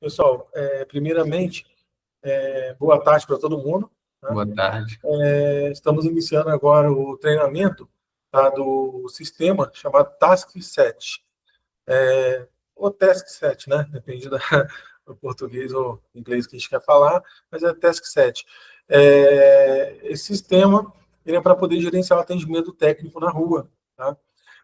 Pessoal, primeiramente, boa tarde para todo mundo. Né? Boa tarde. Estamos iniciando agora o treinamento, tá, do sistema chamado Task Set. Ou Task Set, né? Depende do português ou inglês que a gente quer falar, mas é Task Set. Esse sistema ele é para poder gerenciar o atendimento técnico na rua. Tá?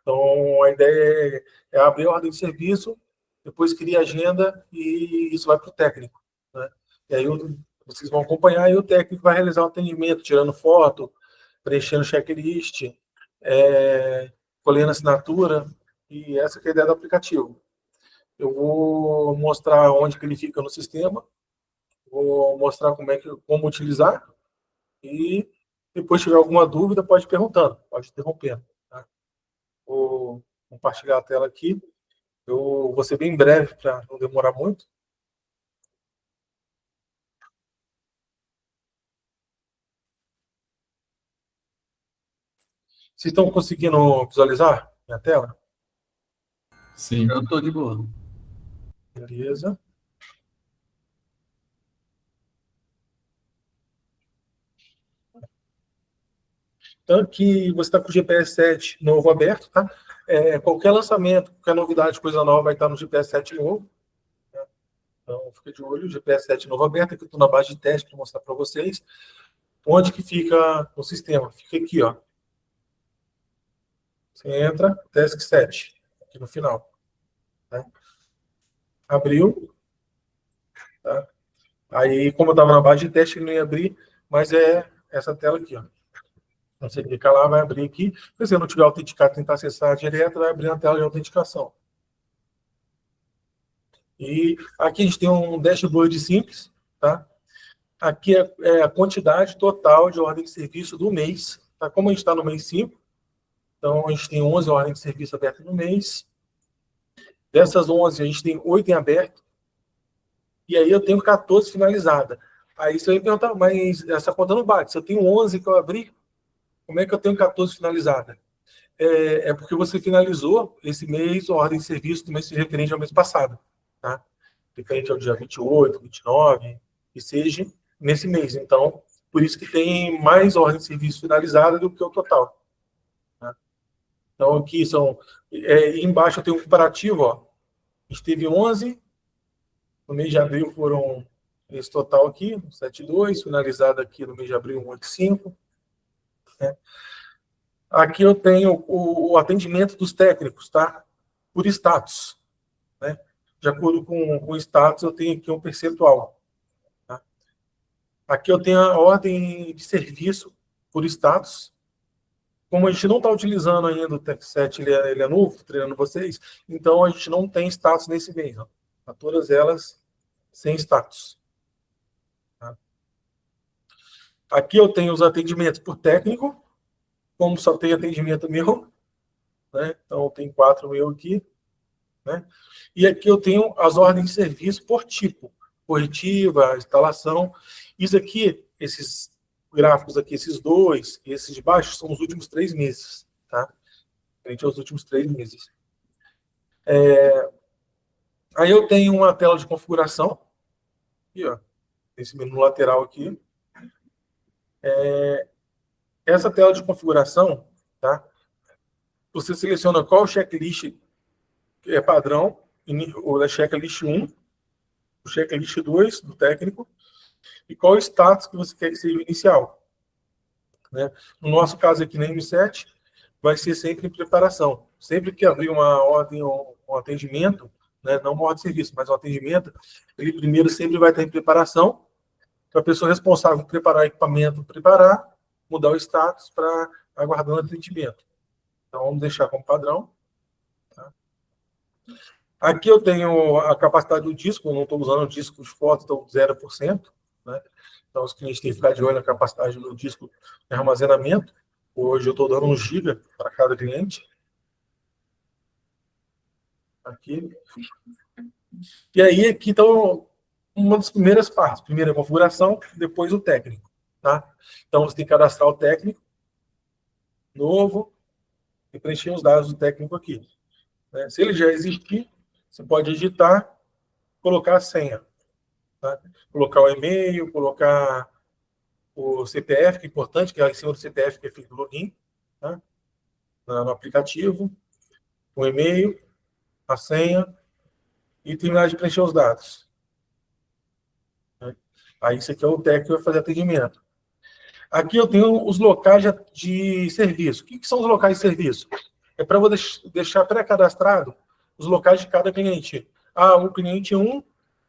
Então, a ideia é abrir a ordem de serviço, depois cria agenda e isso vai para o técnico. Né? E aí vocês vão acompanhar e o técnico vai realizar o atendimento, tirando foto, preenchendo checklist, colhendo assinatura, e essa que é a ideia do aplicativo. Eu vou mostrar onde que ele fica no sistema, vou mostrar como utilizar, e depois, se tiver alguma dúvida, pode ir perguntando, pode interromper. Tá? Vou compartilhar a tela aqui. Eu vou ser bem breve para não demorar muito. Vocês estão conseguindo visualizar minha tela? Sim. Eu estou de boa. Beleza. Então, aqui você está com o GPS 7 novo aberto, tá? Qualquer lançamento, qualquer novidade, coisa nova, vai estar no GPS 7 novo. Tá? Então, fica de olho, GPS 7 novo aberto. Aqui eu estou na base de teste para mostrar para vocês. Onde que fica o sistema? Fica aqui, ó. Você entra, Task 7, aqui no final. Tá? Abriu. Tá? Aí, como eu estava na base de teste, ele não ia abrir, mas é essa tela aqui, ó. Você clica lá, vai abrir aqui. Se você não tiver autenticado, tentar acessar direto, vai abrir a tela de autenticação. E aqui a gente tem um dashboard simples, tá? Aqui é a quantidade total de ordem de serviço do mês, tá? Como a gente está no mês 5, então a gente tem 11 ordens de serviço abertas no mês. Dessas 11, a gente tem 8 em aberto. E aí eu tenho 14 finalizadas. Aí você vai me perguntar, mas essa conta não bate. Se eu tenho 11 que eu abri, como é que eu tenho 14 finalizadas? Porque você finalizou esse mês a ordem de serviço do mês referente ao mês passado. Tá? Referente ao dia 28, 29, que seja nesse mês. Então, por isso que tem mais ordem de serviço finalizada do que o total. Tá? Então, aqui são... embaixo eu tenho um comparativo. Ó. A gente teve 11, no mês de abril foram esse total aqui, 7,2, finalizado aqui no mês de abril, 1,85. Né? Aqui eu tenho o atendimento dos técnicos, tá? Por status. Né? De acordo com o status, eu tenho aqui um percentual. Tá? Aqui eu tenho a ordem de serviço por status. Como a gente não está utilizando ainda o TechSet, ele é novo, estou treinando vocês, então a gente não tem status nesse mês. Ó. Tá todas elas sem status. Tá? Aqui eu tenho os atendimentos por técnico, como só tem atendimento meu, né? Então tem 4 meu aqui. Né? E aqui eu tenho as ordens de serviço por tipo, corretiva, instalação. Isso aqui, esses gráficos aqui, esses dois, e esses de baixo, são os últimos 3 meses. Tá? Frente aos últimos 3 meses. Aí eu tenho uma tela de configuração, aqui, ó, esse menu lateral aqui. Essa tela de configuração, tá? Você seleciona qual checklist é padrão, o da checklist 1, o checklist 2 do técnico, e qual o status que você quer que seja o inicial. Né? No nosso caso aqui na M7, vai ser sempre em preparação. Sempre que abrir uma ordem ou um atendimento, né, não uma ordem de serviço, mas um atendimento, ele primeiro sempre vai estar em preparação, para a pessoa responsável por preparar o equipamento, preparar, mudar o status para aguardando atendimento. Então, vamos deixar como padrão. Tá? Aqui eu tenho a capacidade do disco, eu não estou usando o disco de foto, estou 0%. Né? Então, os clientes têm que ficar de olho na capacidade do disco de armazenamento. Hoje eu estou dando 1 GB para cada cliente. Aqui. E aí, aqui estão uma das primeiras partes. Primeiro a configuração, depois o técnico. Tá? Então, você tem que cadastrar o técnico novo e preencher os dados do técnico aqui. Né? Se ele já existir, você pode digitar, colocar a senha. Tá? Colocar o e-mail, colocar o CPF, que é importante, que é em cima do CPF que é feito o login, tá? No aplicativo, o e-mail, a senha e terminar de preencher os dados. Né? Aí isso aqui é o técnico que vai fazer atendimento. Aqui eu tenho os locais de serviço. O que são os locais de serviço? É para eu deixar pré-cadastrado os locais de cada cliente. O cliente 1,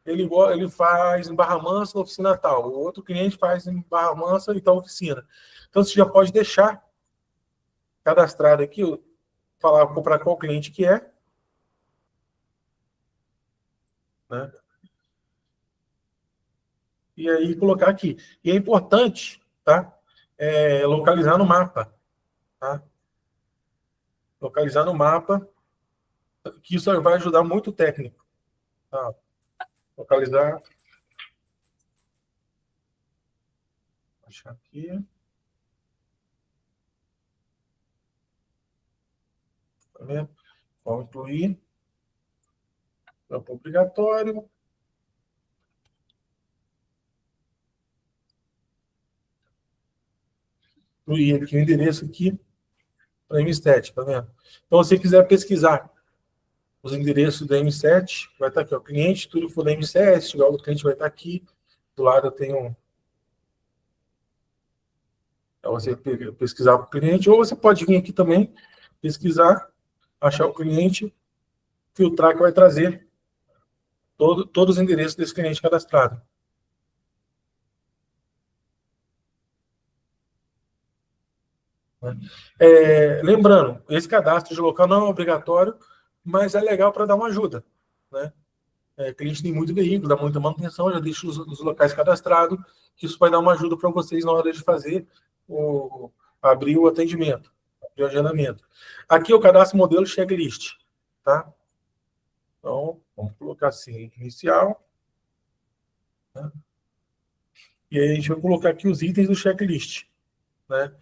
ele faz em Barra Mansa, na oficina tal. O outro cliente faz em Barra Mansa e tal oficina. Então, você já pode deixar cadastrado aqui, falar para qual cliente que é. Né? E aí colocar aqui. E é importante, tá? Localizar no mapa. Tá? Localizar no mapa, que isso vai ajudar muito o técnico. Tá? Localizar. Vou achar aqui. Tá vendo? Vamos incluir. Campo obrigatório. Incluir aqui o endereço aqui para M7, tá vendo? Então, se você quiser pesquisar os endereços da M7, vai estar aqui, ó, cliente, tudo que for da M7, se tiver outro cliente vai estar aqui. Do lado eu tenho para você pesquisar o cliente, ou você pode vir aqui também, pesquisar, achar o cliente, filtrar que vai trazer todos os endereços desse cliente cadastrado. Lembrando, esse cadastro de local não é obrigatório, mas é legal para dar uma ajuda. Né? Cliente tem muito veículo, dá muita manutenção, já deixa os locais cadastrados, que isso vai dar uma ajuda para vocês na hora de fazer abrir o atendimento, abrir o agendamento. Aqui é o cadastro modelo checklist. Tá? Então, vamos colocar assim, inicial. Né? E aí a gente vai colocar aqui os itens do checklist. Né?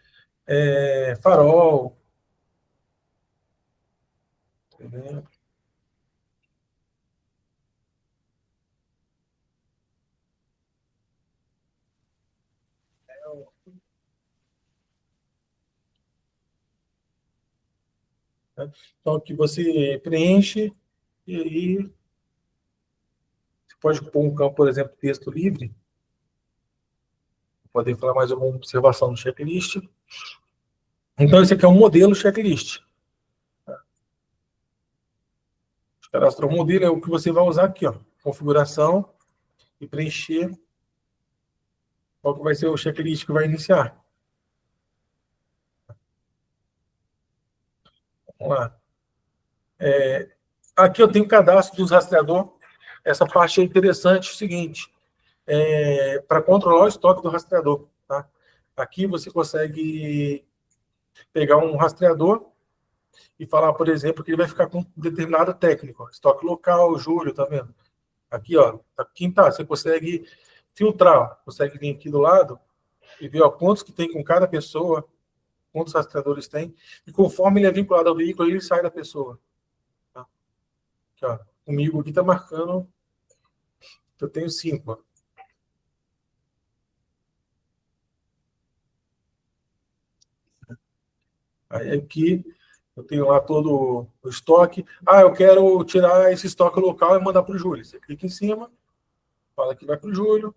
Farol. Né? Então, aqui você preenche e aí você pode pôr um campo, por exemplo, texto livre. Poder falar mais alguma observação no checklist. Então, esse aqui é um modelo checklist. Cadastrar o modelo é o que você vai usar aqui, ó. Configuração e preencher qual que vai ser o checklist que vai iniciar. Vamos lá. Aqui eu tenho o cadastro dos rastreador. Essa parte é interessante, é o seguinte, para controlar o estoque do rastreador. Tá? Aqui você consegue pegar um rastreador e falar, por exemplo, que ele vai ficar com determinado técnico. Ó, estoque local, Júlio, tá vendo? Aqui, ó, quem tá, você consegue filtrar, consegue vir aqui do lado e ver, ó, quantos que tem com cada pessoa, quantos rastreadores tem, e conforme ele é vinculado ao veículo, ele sai da pessoa. Tá? Aqui, ó, comigo aqui tá marcando, eu tenho 5. Ó. Aí aqui eu tenho lá todo o estoque. Eu quero tirar esse estoque local e mandar para o Júlio. Você clica em cima, fala que vai para o Júlio,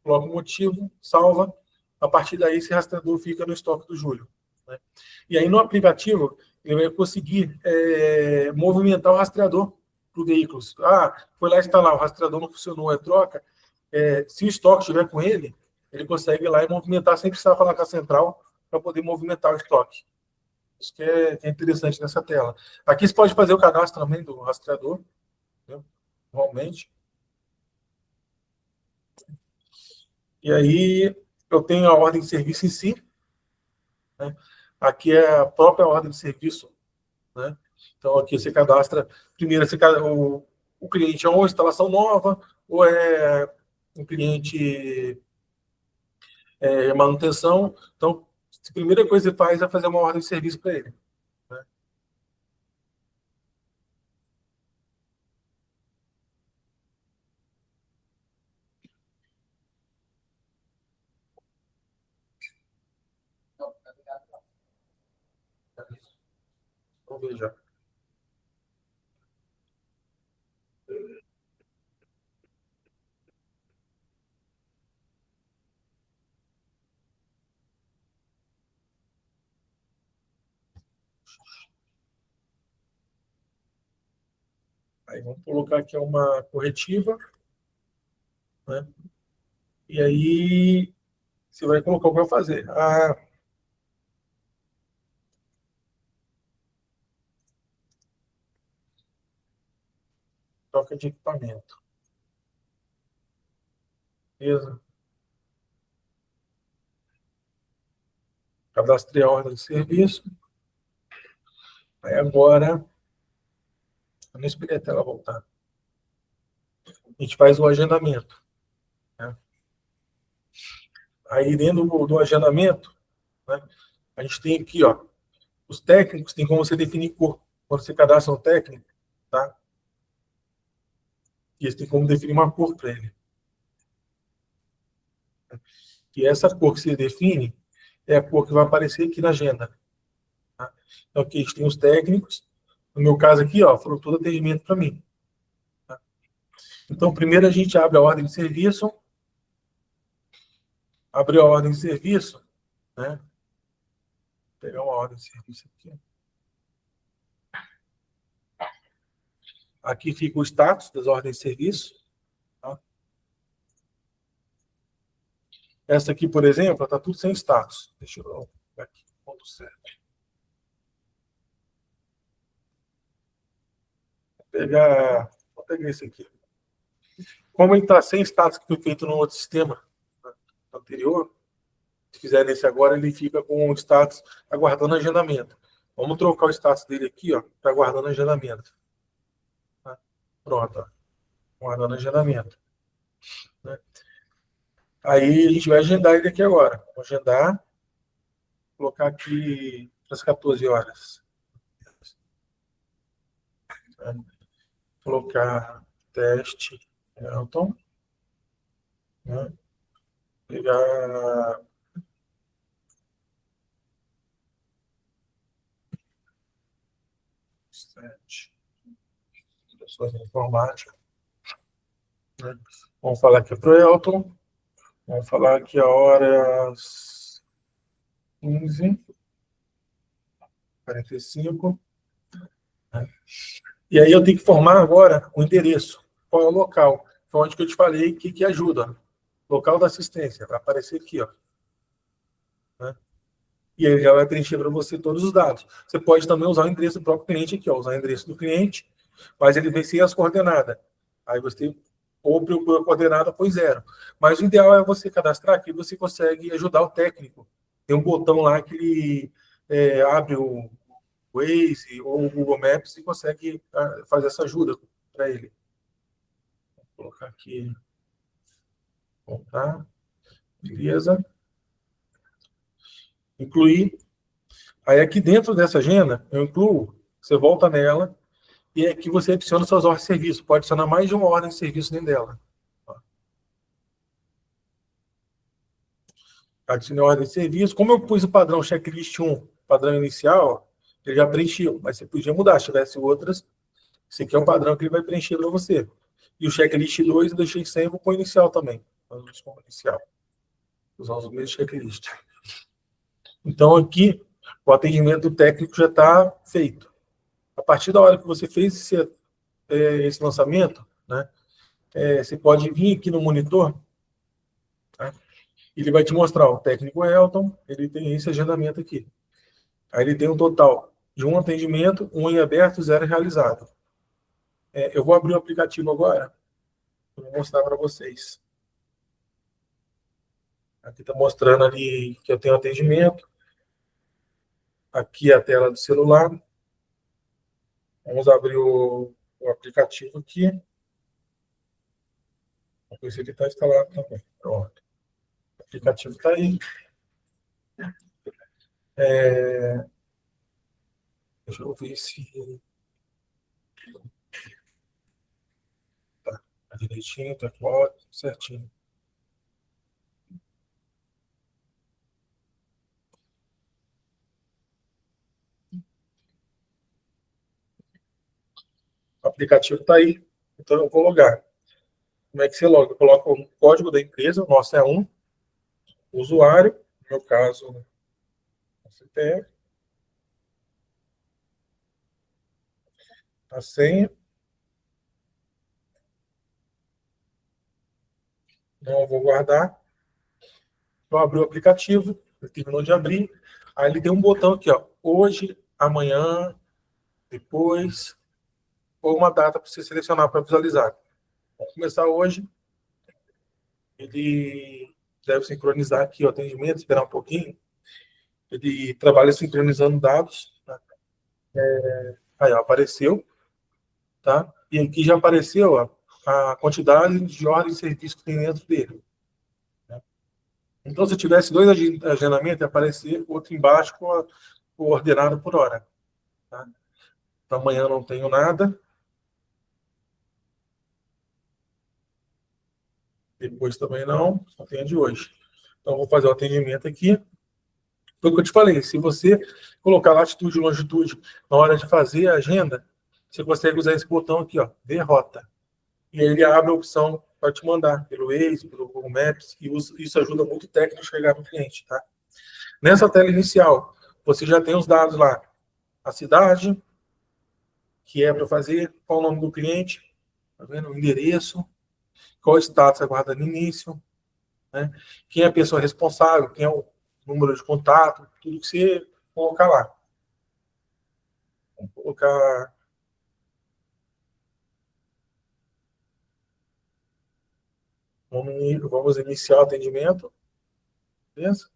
coloca o motivo, salva. A partir daí, esse rastreador fica no estoque do Júlio. Né? E aí, no aplicativo, ele vai conseguir movimentar o rastreador para o veículo. Foi lá instalar, o rastreador não funcionou, troca. Se o estoque estiver com ele, ele consegue ir lá e movimentar sem precisar falar com a central para poder movimentar o estoque. Isso que é interessante nessa tela. Aqui você pode fazer o cadastro também do rastreador, entendeu? Normalmente. E aí eu tenho a ordem de serviço em si. Né? Aqui é a própria ordem de serviço. Né? Então aqui você cadastra, primeiro o cliente é uma instalação nova, ou é um cliente manutenção. Então, a primeira coisa que você faz é fazer uma ordem de serviço para ele. Né? Vamos ver já. Aí vamos colocar aqui uma corretiva, né? E aí você vai colocar o que vai fazer. Troca de equipamento. Beleza? Cadastrei a ordem de serviço. Aí agora, eu não esperei até ela voltar. A gente faz o agendamento, né? Aí dentro do agendamento, né, a gente tem aqui, ó, os técnicos, tem como você definir cor. Quando você cadastra um técnico, tá? E você tem como definir uma cor para ele. E essa cor que você define é a cor que vai aparecer aqui na agenda. Tá? Então aqui a gente tem os técnicos. No meu caso aqui, ó, foram todo atendimento para mim. Tá? Então primeiro a gente abre a ordem de serviço. Abriu a ordem de serviço, né? Vou pegar uma ordem de serviço aqui. Aqui fica o status das ordens de serviço. Tá? Essa aqui, por exemplo, está tudo sem status. Deixa eu ver aqui, ponto certo. Vou pegar esse aqui. Como ele está sem status que foi feito no outro sistema, né, anterior, se fizer nesse agora, ele fica com o status aguardando agendamento. Vamos trocar o status dele aqui, ó, para aguardando agendamento. Tá? Pronto, ó, aguardando agendamento. Né? Aí a gente vai agendar ele aqui agora. Vou agendar, colocar aqui para as 14 horas. Né? Colocar teste Elton. Né? Pegar pessoas de informática. Né? Vamos falar aqui para o Elton. Vamos falar aqui a horas 15h45. Né? E aí eu tenho que formar agora o endereço. Qual é o local? Foi onde que eu te falei que ajuda. Local da assistência. Vai aparecer aqui, ó. Né? E ele já vai preencher para você todos os dados. Você pode também usar o endereço do próprio cliente aqui, ó, usar o endereço do cliente, mas ele vem sem as coordenadas. Aí você ou procura a coordenada, põe 0. Mas o ideal é você cadastrar que você consegue ajudar o técnico. Tem um botão lá que ele abre o Waze ou o Google Maps e consegue fazer essa ajuda para ele. Vou colocar aqui. Tá? Beleza. Incluir. Aí aqui dentro dessa agenda, eu incluo, você volta nela, e aqui você adiciona suas ordens de serviço. Pode adicionar mais de uma ordem de serviço dentro dela. Adicionei a ordem de serviço. Como eu pus o padrão checklist 1, padrão inicial, ele já preencheu. Mas você podia mudar. Se tivesse outras, esse aqui é o padrão que ele vai preencher para você. E o checklist 2 eu deixei sem, vou pôr inicial também. Vamos como inicial. Usar os mesmos checklist. Então aqui, o atendimento técnico já está feito. A partir da hora que você fez esse lançamento, né, você pode vir aqui no monitor, tá? Ele vai te mostrar o técnico Elton, ele tem esse agendamento aqui. Aí ele tem um total de um atendimento, um em aberto, 0 realizado. Eu vou abrir o aplicativo agora, vou mostrar para vocês. Aqui está mostrando ali que eu tenho atendimento. Aqui é a tela do celular. Vamos abrir o aplicativo aqui. Vamos ver se ele está instalado também. Pronto. O aplicativo está aí. Deixa eu ver se tá direitinho, tá claro, certinho. aplicativo está aí, então eu vou logar. Como é que você loga? Eu coloco o código da empresa, o nosso é o usuário, no meu caso, CPF, a senha. Não vou guardar. Eu abri o aplicativo, ele terminou de abrir. Aí ele tem um botão aqui, ó, hoje, amanhã, depois, ou uma data para você selecionar para visualizar. Vamos começar hoje. Ele deve sincronizar aqui o atendimento, esperar um pouquinho. Ele trabalha sincronizando dados. Tá? Aí, ó, apareceu, tá? E aqui já apareceu ó, a quantidade de ordens de serviço que tem dentro dele. Né? Então, se tivesse dois agendamentos, ia aparecer outro embaixo com o ordenado por hora. Tá? Então, amanhã não tenho nada. Depois também não, só tenho de hoje. Então, vou fazer o atendimento aqui. Foi o que eu te falei, se você colocar latitude e longitude na hora de fazer a agenda, você consegue usar esse botão aqui, ó, ver rota. E aí ele abre a opção para te mandar pelo Waze, pelo Google Maps, e isso ajuda muito o técnico a chegar no cliente, tá? Nessa tela inicial, você já tem os dados lá. A cidade, que é para fazer, qual o nome do cliente, tá vendo? O endereço, qual status aguarda no início, né? Quem é a pessoa responsável, quem é o número de contato, tudo que você colocar lá. Vamos colocar. Vamos iniciar o atendimento. Beleza?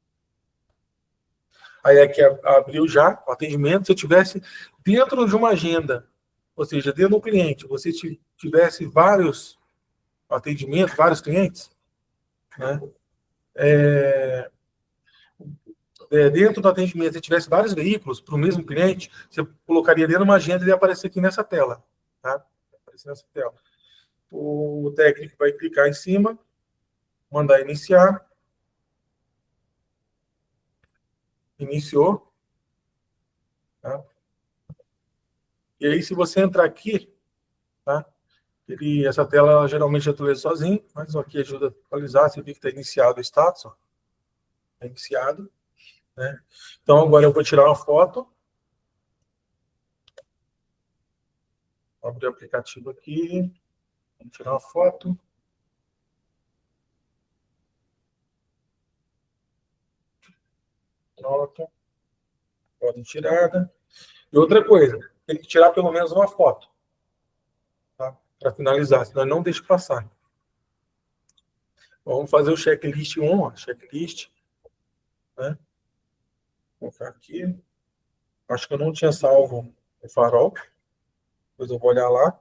Aí aqui abriu já o atendimento. Se eu tivesse dentro de uma agenda, ou seja, dentro do cliente, você tivesse vários atendimentos, vários clientes, né? Dentro do atendimento, se tivesse vários veículos para o mesmo cliente, você colocaria dentro de uma agenda e ele ia aparecer aqui nessa tela. Tá? Aparecer nessa tela. O técnico vai clicar em cima, mandar iniciar. Iniciou. Tá? E aí, se você entrar aqui, tá? Essa tela ela geralmente atualiza sozinho, mas aqui ajuda a atualizar. Você vê que está iniciado o status. Está iniciado. Né? Então, agora eu vou tirar uma foto. Vou abrir o aplicativo aqui. Vou tirar uma foto. Pronto. Foto tirada. E outra coisa, tem que tirar pelo menos uma foto. Tá? Para finalizar, senão não deixa passar. Vamos fazer o checklist 1, ó, checklist. Né? Vou colocar aqui. Acho que eu não tinha salvo o farol. Depois eu vou olhar lá.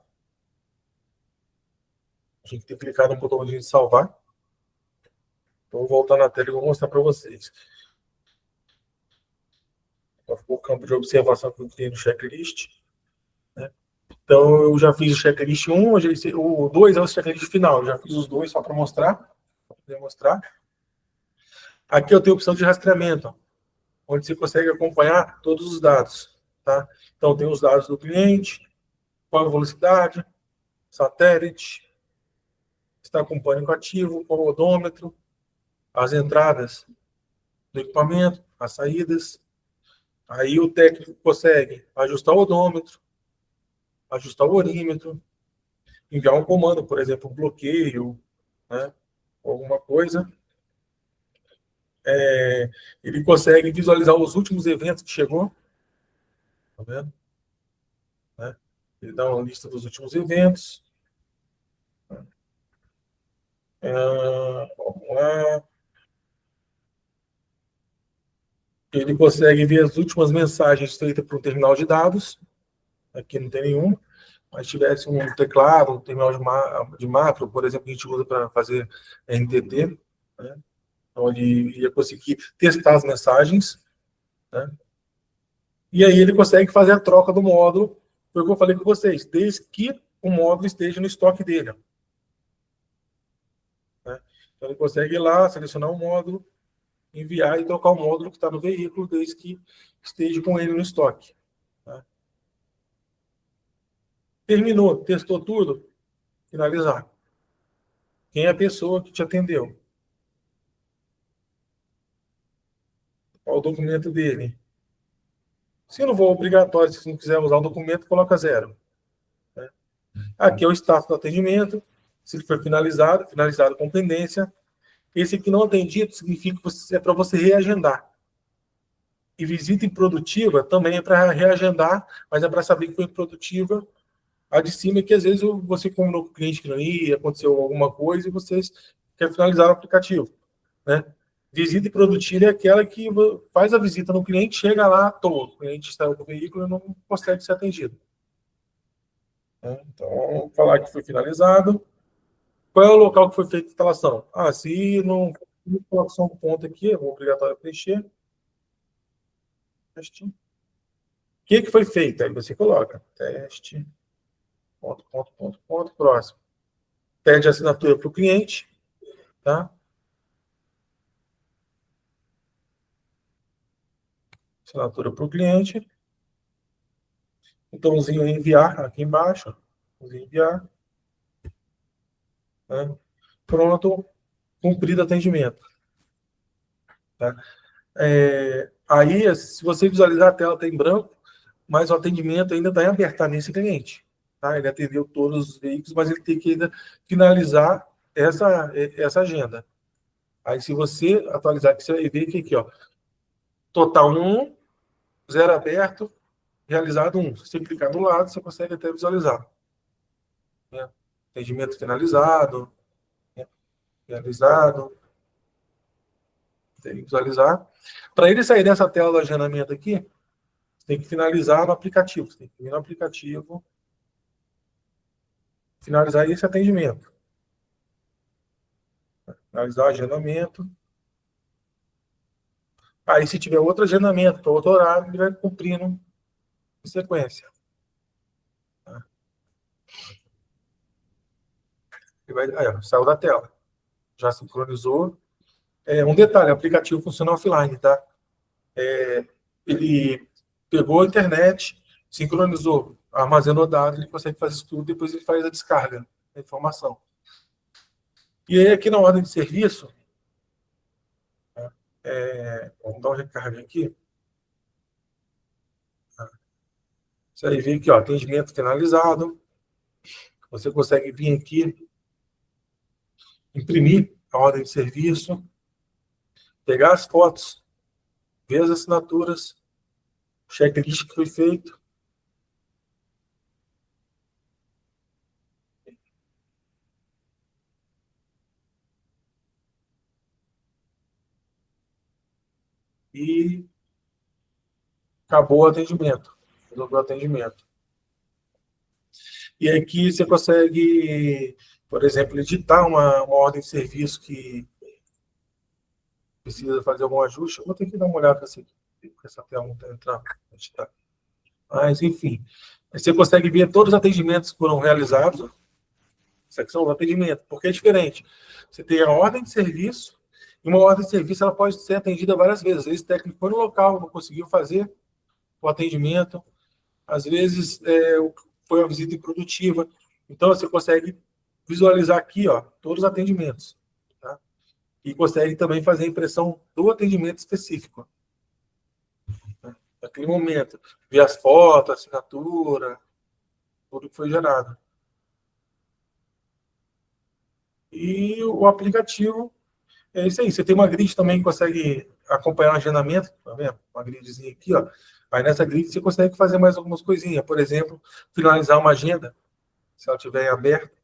Tinha que ter clicado no botãozinho de salvar. Então, vou voltar na tela e vou mostrar para vocês. O campo de observação que eu criei no checklist. Né? Então, eu já fiz o checklist 1, o 2 é o checklist final. Eu já fiz os dois só para mostrar. Para poder mostrar. Aqui eu tenho a opção de rastreamento, ó, onde você consegue acompanhar todos os dados. Tá? Então, tem os dados do cliente, qual a velocidade, satélite, está com pânico ativo, qual o odômetro, as entradas do equipamento, as saídas. Aí o técnico consegue ajustar o odômetro, ajustar o orímetro, enviar um comando, por exemplo, um bloqueio, né, alguma coisa. Ele consegue visualizar os últimos eventos que chegou. Tá vendo? Né? Ele dá uma lista dos últimos eventos. Vamos lá. Ele consegue ver as últimas mensagens feitas para um terminal de dados. Aqui não tem nenhum. Mas tivesse um teclado, um terminal de macro, por exemplo, que a gente usa para fazer NTT, né? Então ele ia conseguir testar as mensagens, né? E aí ele consegue fazer a troca do módulo, foi o que eu falei com vocês, desde que o módulo esteja no estoque dele. Né? Então ele consegue ir lá, selecionar o módulo, enviar e trocar o módulo que está no veículo, desde que esteja com ele no estoque. Tá? Terminou, testou tudo, finalizar. Quem é a pessoa que te atendeu? Qual o documento dele? Se não for obrigatório, se não quiser usar o documento, coloca 0. Né? Aqui é o status do atendimento. Se ele foi finalizado, finalizado com pendência. Esse aqui não atendido significa que é para você reagendar. E visita improdutiva também é para reagendar, mas é para saber que foi improdutiva. A de cima é que às vezes você combinou com o cliente que não ia, aconteceu alguma coisa e vocês querem finalizar o aplicativo. Né? Visita improdutiva é aquela que faz a visita no cliente, chega lá à toa. O cliente saiu do veículo e não consegue ser atendido. Então, vamos falar que foi finalizado. Qual é o local que foi feita a instalação? Se não colocação do ponto aqui, é obrigatório preencher. Teste. O que foi feito? Aí você coloca teste, ponto, próximo. Pede a assinatura para o cliente, tá? Assinatura para o cliente. Botãozinho enviar aqui embaixo. Enviar. Né? Pronto, cumprido atendimento. Tá? Aí, se você visualizar, a tela está em branco, mas o atendimento ainda está em aberto nesse cliente. Tá? Ele atendeu todos os veículos, mas ele tem que ainda finalizar essa agenda. Aí, se você atualizar, você vai ver que aqui, ó, total 1, 0 aberto, realizado 1. Se você clicar do lado, você consegue até visualizar. Né? Atendimento finalizado, né? Realizado, tem que visualizar. Para ele sair dessa tela do agendamento aqui, você tem que finalizar no aplicativo. Você tem que ir no aplicativo, finalizar esse atendimento. Finalizar o agendamento. Aí, se tiver outro agendamento para outro horário, ele vai cumprindo em sequência. Ele vai, saiu da tela. Já sincronizou. Um detalhe, o aplicativo funciona offline, tá? Ele pegou a internet, sincronizou, armazenou dados, ele consegue fazer isso tudo, depois ele faz a descarga da informação. E aí, aqui na ordem de serviço, vamos dar uma recarga aqui. Você vai ver aqui, ó, atendimento finalizado. Você consegue vir aqui, imprimir a ordem de serviço, pegar as fotos, ver as assinaturas, checklist que foi feito. E acabou o atendimento. Resolveu o atendimento. E aqui você consegue, por exemplo, editar uma ordem de serviço que precisa fazer algum ajuste. Eu vou ter que dar uma olhada nessa aqui, porque essa tela não está entrando. Mas, enfim, você consegue ver todos os atendimentos que foram realizados. Secção do atendimento, porque é diferente. Você tem a ordem de serviço, e uma ordem de serviço ela pode ser atendida várias vezes. Às vezes o técnico foi no local, não conseguiu fazer o atendimento. Às vezes foi uma visita improdutiva. Então, você consegue visualizar aqui, ó, todos os atendimentos. Tá? E consegue também fazer a impressão do atendimento específico. Né? Naquele momento. Ver as fotos, assinatura, tudo que foi gerado. E o aplicativo é isso aí. Você tem uma grid também que consegue acompanhar o agendamento. Tá vendo? Uma gridzinha aqui, ó. Aí nessa grid você consegue fazer mais algumas coisinhas. Por exemplo, finalizar uma agenda, se ela estiver aberta.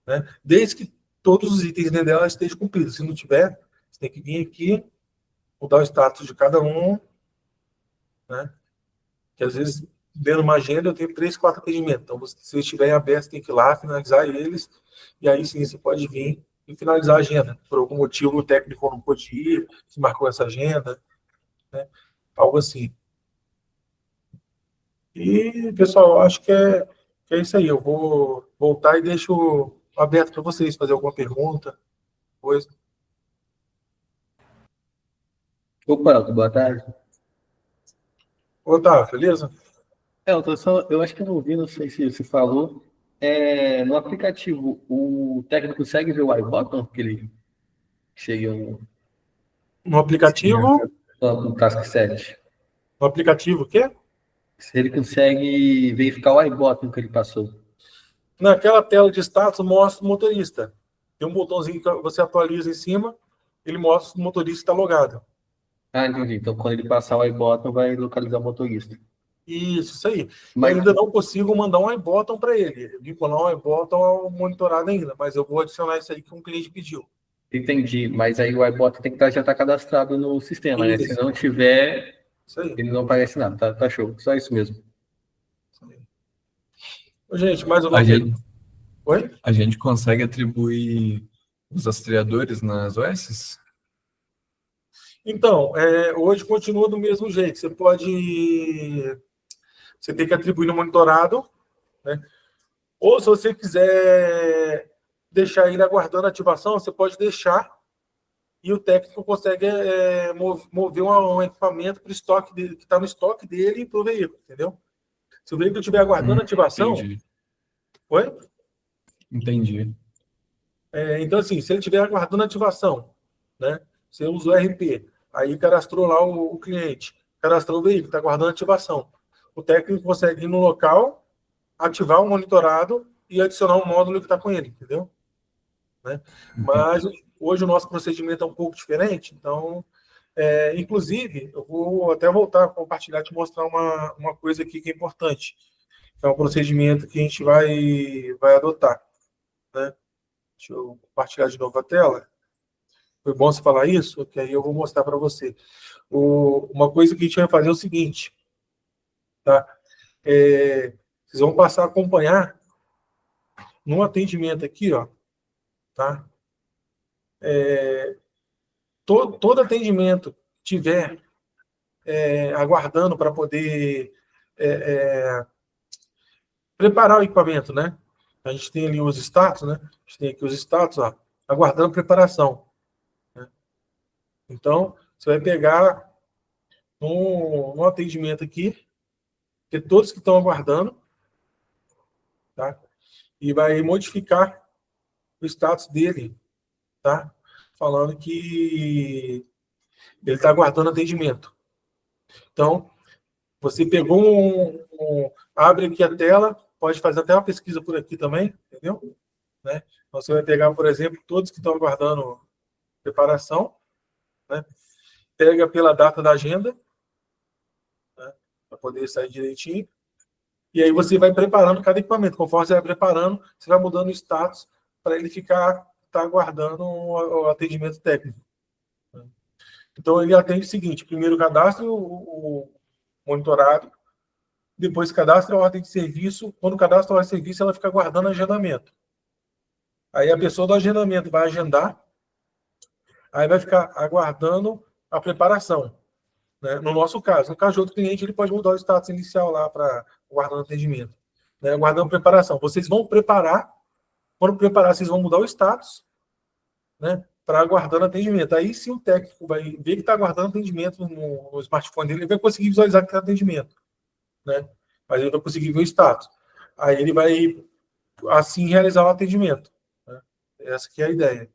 Né? Desde que todos os itens dentro dela estejam cumpridos. Se não tiver, você tem que vir aqui, mudar o status de cada um. Né? Que às vezes, dentro de uma agenda, eu tenho 3, 4 atendimentos. Então, se estiver em aberto, você tem que ir lá, finalizar eles. E aí sim, você pode vir e finalizar a agenda. Por algum motivo, o técnico não pôde ir, se marcou essa agenda. Né? Algo assim. E, pessoal, acho que é isso aí. Eu vou voltar e deixo aberto para vocês fazer alguma pergunta. Coisa. Opa, boa tarde. Otávio, beleza? Eu acho que eu não vi, não sei se você falou. No aplicativo, o técnico consegue ver o iBottom, que ele chega No aplicativo, no Task 7. no aplicativo o quê? Se ele consegue verificar o iBottom que ele passou. Naquela tela de status mostra o motorista. Tem um botãozinho que você atualiza em cima, ele mostra o motorista está logado. Ah, entendi. Então, quando ele passar o iBottom, vai localizar o motorista. Isso aí. Eu Mas, ainda não consigo mandar um iBottom para ele. Vincular um iBottom ao monitorado ainda, mas eu vou adicionar isso aí que um cliente pediu. entendi. Mas aí o iBottom tem que já estar cadastrado no sistema, né? Se Isso, não tiver, isso aí. ele não aparece nada. Tá show. Só isso mesmo. Gente, mais A alguma coisa? gente, Oi? a gente consegue atribuir os rastreadores nas OS? Então, hoje continua do mesmo jeito. Você tem que atribuir no monitorado, né? Ou se você quiser deixar ele aguardando a ativação, você pode deixar e o técnico consegue mover um equipamento para o estoque dele, que está no estoque dele para o veículo, entendeu? Se o veículo estiver aguardando a ativação. Entendi. Oi? Entendi. Então, assim, se ele estiver aguardando a ativação, né? Você usa o RP, aí cadastrou lá o cliente, cadastrou o veículo, está aguardando a ativação. O técnico consegue ir no local, ativar o monitorado e adicionar um módulo que está com ele, entendeu? Né? Mas hoje o nosso procedimento é um pouco diferente, então, inclusive, eu vou até voltar a compartilhar, te mostrar uma coisa aqui que é importante, que é um procedimento que a gente vai adotar, né? Deixa eu compartilhar de novo a tela. Foi bom você falar isso, que aí eu vou mostrar para você. Uma coisa que a gente vai fazer é o seguinte, tá? Vocês vão passar a acompanhar no atendimento aqui, ó, tá? Todo atendimento que tiver aguardando para poder preparar o equipamento, né? A gente tem ali os status, né? A gente tem aqui os status, ó, aguardando preparação. Né? Então, você vai pegar no atendimento aqui, ter todos que estão aguardando, tá? E vai modificar o status dele, tá? Falando que ele está aguardando atendimento. Então, você pegou abre aqui a tela, pode fazer até uma pesquisa por aqui também, entendeu? Né? Então, você vai pegar, por exemplo, todos que estão aguardando preparação, né? Pega pela data da agenda, né? Para poder sair direitinho. E aí você vai preparando cada equipamento. Conforme você vai preparando, você vai mudando o status para ele tá aguardando o atendimento técnico. Então ele atende o seguinte: primeiro cadastra o monitorado, depois cadastra a ordem de serviço. Quando cadastra a ordem de serviço, ela fica aguardando agendamento. Aí a pessoa do agendamento vai agendar, aí vai ficar aguardando a preparação. Né? No nosso caso, no caso de outro cliente, ele pode mudar o status inicial lá para aguardando atendimento. Né? Aguardando preparação. Vocês vão preparar, quando preparar, vocês vão mudar o status, né? Para aguardando atendimento. Aí, se o técnico vai ver que está aguardando atendimento no smartphone dele, ele vai conseguir visualizar que está atendimento. Né? Mas ele vai conseguir ver o status. Aí ele vai, assim, realizar o atendimento. Né? Essa que é a ideia.